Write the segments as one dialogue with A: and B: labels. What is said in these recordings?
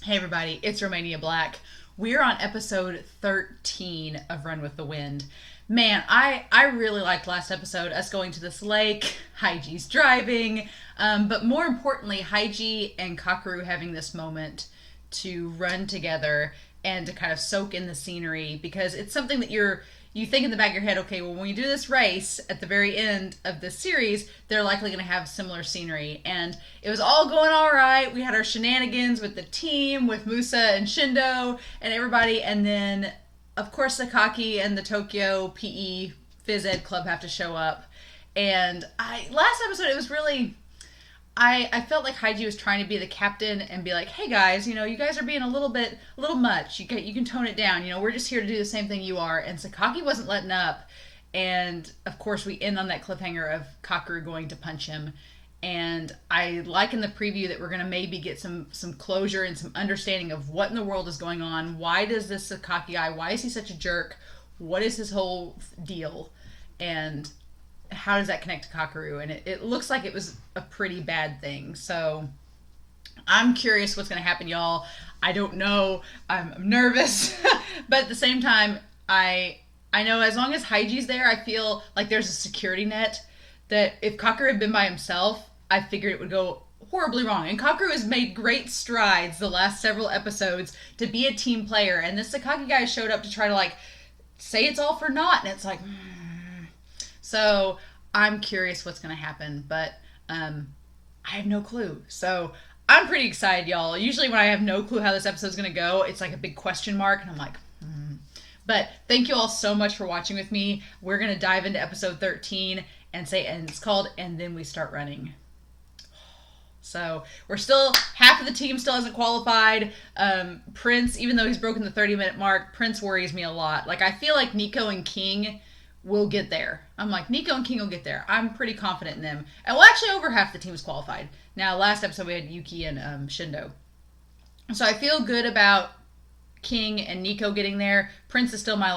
A: Hey everybody, it's Romania Black. We're on episode 13 of Run with the Wind. Man, I really liked last episode, us going to this lake, Haiji's driving, but more importantly, Haiji and Kakaru having this moment to run together and to kind of soak in the scenery because it's something that you think in the back of your head, okay, well, when we do this race at the very end of this series, they're likely going to have similar scenery. And it was all going all right. We had our shenanigans with the team, with Musa and Shindo and everybody. And then, of course, the Kaki and the Tokyo PE Phys Ed Club have to show up. And last episode, it was really I felt like Haiji was trying to be the captain and be like, hey guys, you guys are being a little much. You can tone it down. We're just here to do the same thing you are. And Sakaki wasn't letting up. And of course, we end on that cliffhanger of Kakaru going to punch him. And I like in the preview that we're going to maybe get some closure and some understanding of what in the world is going on. Why does this Sakaki guy, why is he such a jerk? What is his whole deal? And how does that connect to Kakaru? And it looks like it was a pretty bad thing. So I'm curious what's going to happen, y'all. I don't know. I'm nervous. But at the same time, I know as long as Haiji's there, I feel like there's a security net that if Kakaru had been by himself, I figured it would go horribly wrong. And Kakaru has made great strides the last several episodes to be a team player. And this Sakaki guy showed up to try to say it's all for naught. And it's like... So I'm curious what's going to happen, but I have no clue. So I'm pretty excited, y'all. Usually when I have no clue how this episode's going to go, it's like a big question mark, and I'm like, But thank you all so much for watching with me. We're going to dive into episode 13 and it's called And Then We Start Running. So we're still, half of the team still hasn't qualified. Prince, even though he's broken the 30-minute mark, Prince worries me a lot. I feel like Nico and King will get there. I'm like, Nico and King will get there. I'm pretty confident in them. And well, actually, over half the team is qualified. Now, last episode we had Yuki and Shindo. So I feel good about King and Nico getting there. Prince is still my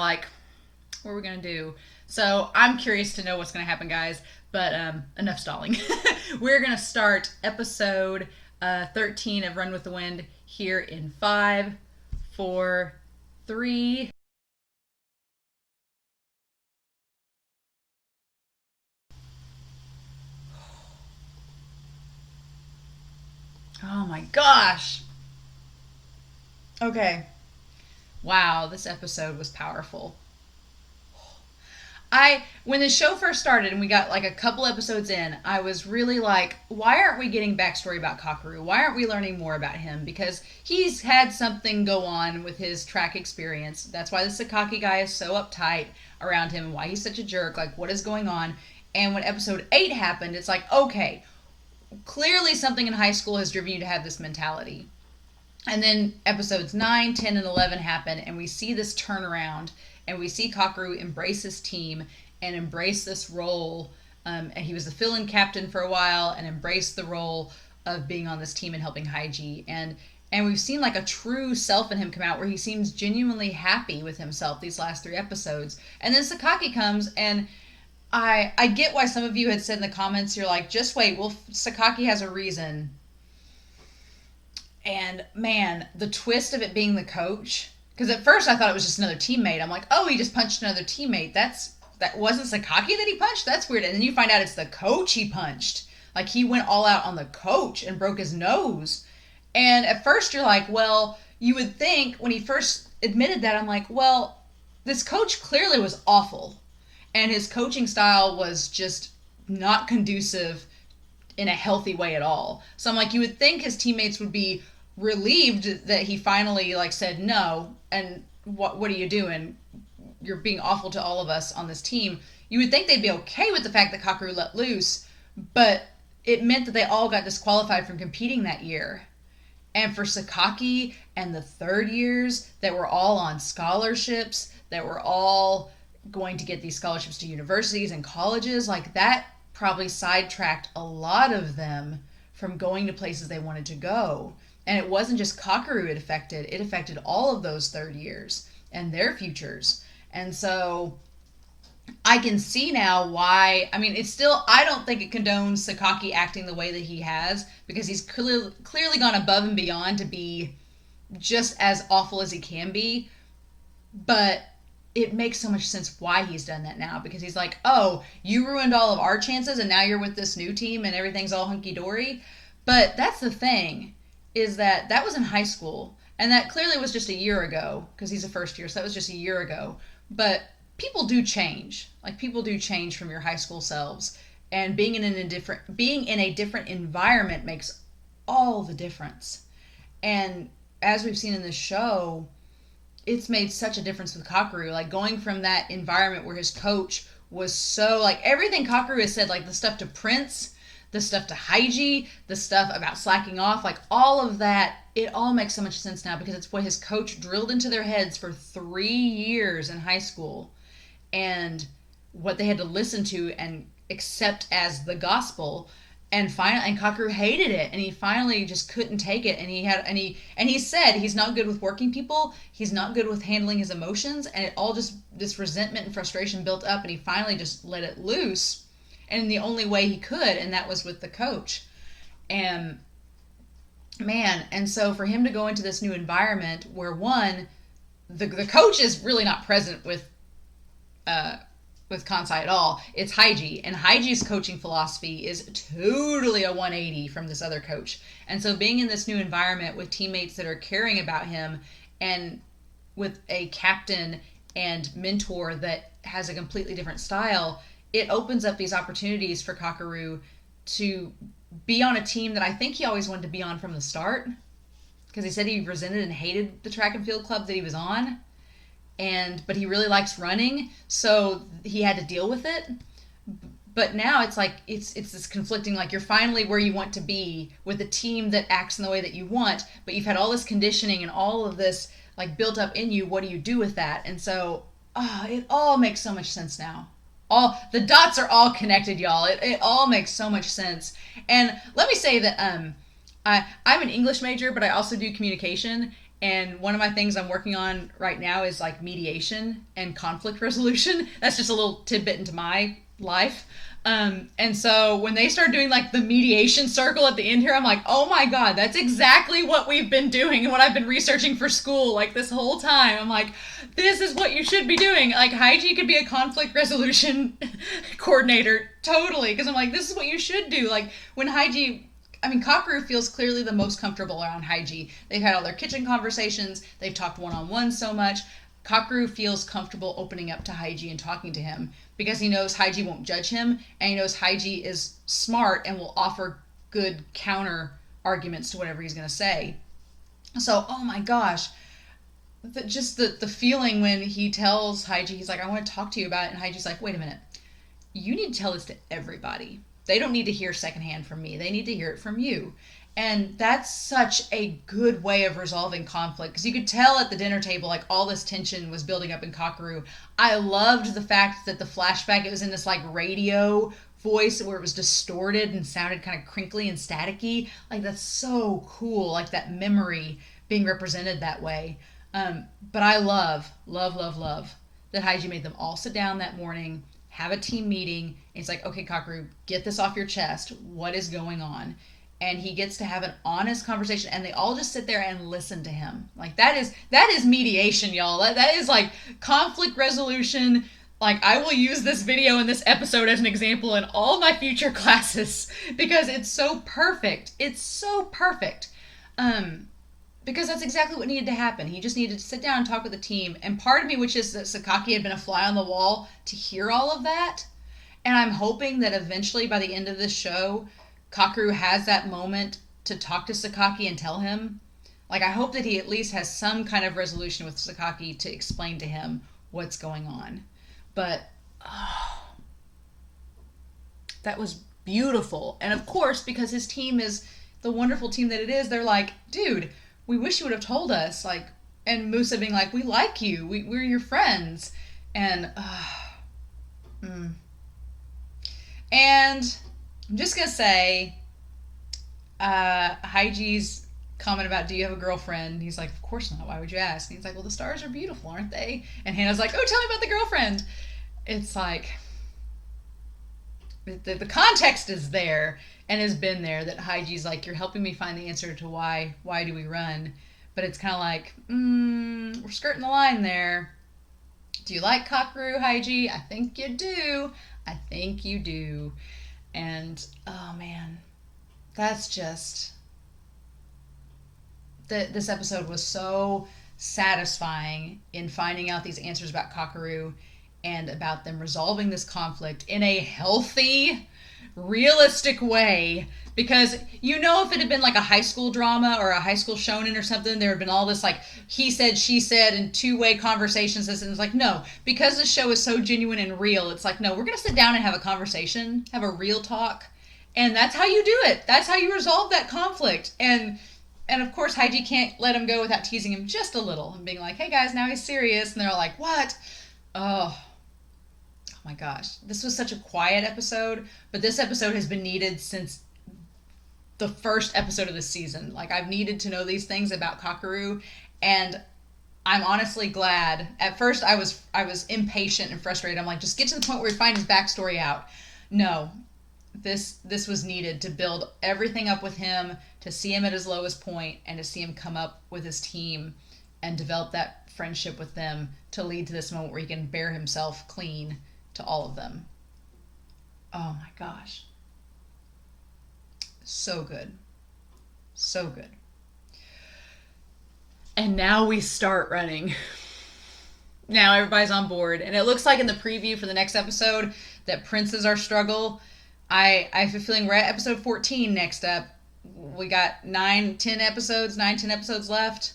A: what are we going to do? So I'm curious to know what's going to happen, guys. But enough stalling. We're going to start episode 13 of Run with the Wind here in 5, 4, 3... Oh my gosh. Okay. Wow, this episode was powerful. When the show first started and we got a couple episodes in, I was really like, why aren't we getting backstory about Kakaru? Why aren't we learning more about him? Because he's had something go on with his track experience. That's why the Sakaki guy is so uptight around him and why he's such a jerk. What is going on? And when episode 8 happened, it's like, okay, clearly something in high school has driven you to have this mentality. And then episodes 9, 10, and 11 happen, and we see this turnaround, and we see Kakaru embrace his team and embrace this role. And he was the fill-in captain for a while and embraced the role of being on this team and helping Haiji. And we've seen a true self in him come out where he seems genuinely happy with himself these last 3 episodes. And then Sakaki comes and I get why some of you had said in the comments, you're like, just wait, Sakaki has a reason. And man, the twist of it being the coach, because at first I thought it was just another teammate. I'm like, oh, he just punched another teammate. That wasn't Sakaki that he punched? That's weird. And then you find out it's the coach he punched. He went all out on the coach and broke his nose. And at first you're like, well, you would think when he first admitted that, I'm like, well, this coach clearly was awful. And his coaching style was just not conducive in a healthy way at all. So I'm like, you would think his teammates would be relieved that he finally said no. And what are you doing? You're being awful to all of us on this team. You would think they'd be okay with the fact that Kakaru let loose, but it meant that they all got disqualified from competing that year. And for Sakaki and the third years that were all on scholarships, that were all going to get these scholarships to universities and colleges, that probably sidetracked a lot of them from going to places they wanted to go. And it wasn't just Kakaru it affected all of those third years and their futures. And so I can see now why. I mean, it's still, I don't think it condones Sakaki acting the way that he has, because he's clearly gone above and beyond to be just as awful as he can be, but it makes so much sense why he's done that now, because he's like, oh, you ruined all of our chances and now you're with this new team and everything's all hunky-dory. But that's the thing, is that was in high school, and that clearly was just a year ago, because he's a first year, so that was just a year ago. But people do change. Like, people do change from your high school selves, and being in a different environment makes all the difference. And as we've seen in this show, it's made such a difference with Kakaru. Like, going from that environment where his coach was so, like, everything Kakaru has said, like the stuff to Prince, the stuff to Haiji, the stuff about slacking off, like all of that, it all makes so much sense now, because it's what his coach drilled into their heads for 3 years in high school, and what they had to listen to and accept as the gospel. And finally, and Kakaru hated it, and he finally just couldn't take it. And he said he's not good with working people. He's not good with handling his emotions, and it all just, this resentment and frustration built up, and he finally just let it loose, and in the only way he could, and that was with the coach. And man, and so for him to go into this new environment where, one, the coach is really not present with Kansai at all. It's Haiji, and Haiji's coaching philosophy is totally a 180 from this other coach. And so being in this new environment with teammates that are caring about him, and with a captain and mentor that has a completely different style, it opens up these opportunities for Kakaru to be on a team that I think he always wanted to be on from the start, because he said he resented and hated the track and field club that he was on. But he really likes running, so he had to deal with it. But now it's like, it's this conflicting, like, you're finally where you want to be with a team that acts in the way that you want, but you've had all this conditioning and all of this, like, built up in you. What do you do with that? And so, it all makes so much sense now. All the dots are all connected, y'all. It all makes so much sense. And let me say that I'm an English major, but I also do communication. And one of my things I'm working on right now is, like, mediation and conflict resolution. That's just a little tidbit into my life. And so when they start doing, like, the mediation circle at the end here, I'm like, oh my God, that's exactly what we've been doing and what I've been researching for school, like, this whole time. I'm like, this is what you should be doing. Like, Haiji could be a conflict resolution coordinator, totally. Because I'm like, this is what you should do. Like, when Kakaru feels clearly the most comfortable around Haiji. They've had all their kitchen conversations. They've talked one-on-one so much. Kakaru feels comfortable opening up to Haiji and talking to him, because he knows Haiji won't judge him, and he knows Haiji is smart and will offer good counter arguments to whatever he's going to say. So, oh my gosh, the feeling when he tells Haiji, he's like, I want to talk to you about it, and Haiji's like, wait a minute, you need to tell this to everybody. They don't need to hear secondhand from me. They need to hear it from you. And that's such a good way of resolving conflict, because you could tell at the dinner table, like, all this tension was building up in Kakaru. I loved the fact that the flashback, it was in this, like, radio voice where it was distorted and sounded kind of crinkly and staticky. Like, that's so cool, like that memory being represented that way. But I love that Haiji made them all sit down that morning, have a team meeting, and he's like, okay, Kakaru, get this off your chest. What is going on? And he gets to have an honest conversation, and they all just sit there and listen to him. Like, that is mediation, y'all. That is, like, conflict resolution. Like, I will use this video and this episode as an example in all my future classes, because it's so perfect. It's so perfect. Because that's exactly what needed to happen. He just needed to sit down and talk with the team. And part of me wishes that Sakaki had been a fly on the wall to hear all of that. And I'm hoping that eventually, by the end of this show, Kakaru has that moment to talk to Sakaki and tell him. Like, I hope that he at least has some kind of resolution with Sakaki to explain to him what's going on. But, that was beautiful. And of course, because his team is the wonderful team that it is, they're like, dude, we wish you would have told us. Like, and Musa being like, we like you. We're your friends. And, And I'm just going to say, Haiji's comment about, do you have a girlfriend? He's like, of course not. Why would you ask? And he's like, well, the stars are beautiful, aren't they? And Hannah's like, oh, tell me about the girlfriend. It's like, the context is there and has been there, that Haiji's like, you're helping me find the answer to why do we run? but it's kind of like, we're skirting the line there. Do you like Kakaru, Haiji? I think you do. I think you do. And, oh man, that's just... This episode was so satisfying in finding out these answers about Kakaru and about them resolving this conflict in a healthy, realistic way. Because, you know, if it had been like a high school drama or a high school shonen or something, there had been all this like he said, she said, and two-way conversations. And it's like, no, because this show is so genuine and real, it's like, no, we're going to sit down and have a conversation, have a real talk. And that's how you do it. That's how you resolve that conflict. And of course, Haiji can't let him go without teasing him just a little and being like, hey guys, now he's serious. And they're all like, what? Oh my gosh. This was such a quiet episode, but this episode has been needed since the first episode of this season. Like, I've needed to know these things about Kakaru, and I'm honestly glad. At first, I was impatient and frustrated. I'm like, just get to the point where we find his backstory out. No, this was needed to build everything up with him, to see him at his lowest point, and to see him come up with his team and develop that friendship with them to lead to this moment where he can bear himself clean to all of them. Oh my gosh. So good. So good. And now we start running. Now everybody's on board. And it looks like in the preview for the next episode that Prince is our struggle. I have a feeling we're at episode 14 next up. We got 9-10 episodes left.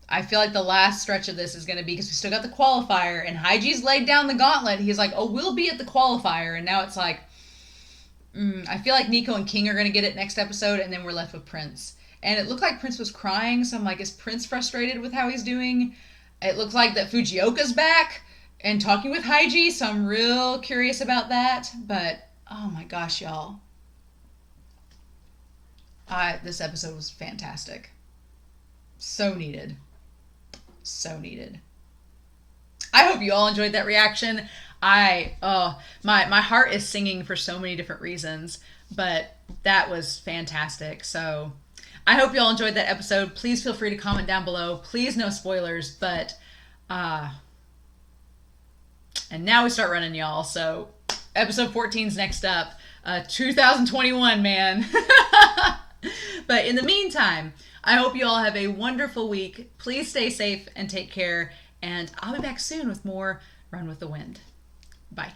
A: I feel like the last stretch of this is going to be, because we still got the qualifier, and Haiji's laid down the gauntlet. He's like, oh, we'll be at the qualifier. And now it's like, I feel like Nico and King are going to get it next episode, and then we're left with Prince. And it looked like Prince was crying, so I'm like, is Prince frustrated with how he's doing? It looks like that Fujioka's back and talking with Haiji, so I'm real curious about that. But, oh my gosh, y'all. This episode was fantastic. So needed. So needed. I hope you all enjoyed that reaction. My heart is singing for so many different reasons, but that was fantastic. So I hope you all enjoyed that episode. Please feel free to comment down below. Please no spoilers, but and now we start running, y'all. So episode 14 is next up. 2021, man. But in the meantime, I hope you all have a wonderful week. Please stay safe and take care. And I'll be back soon with more Run with the Wind. Bye.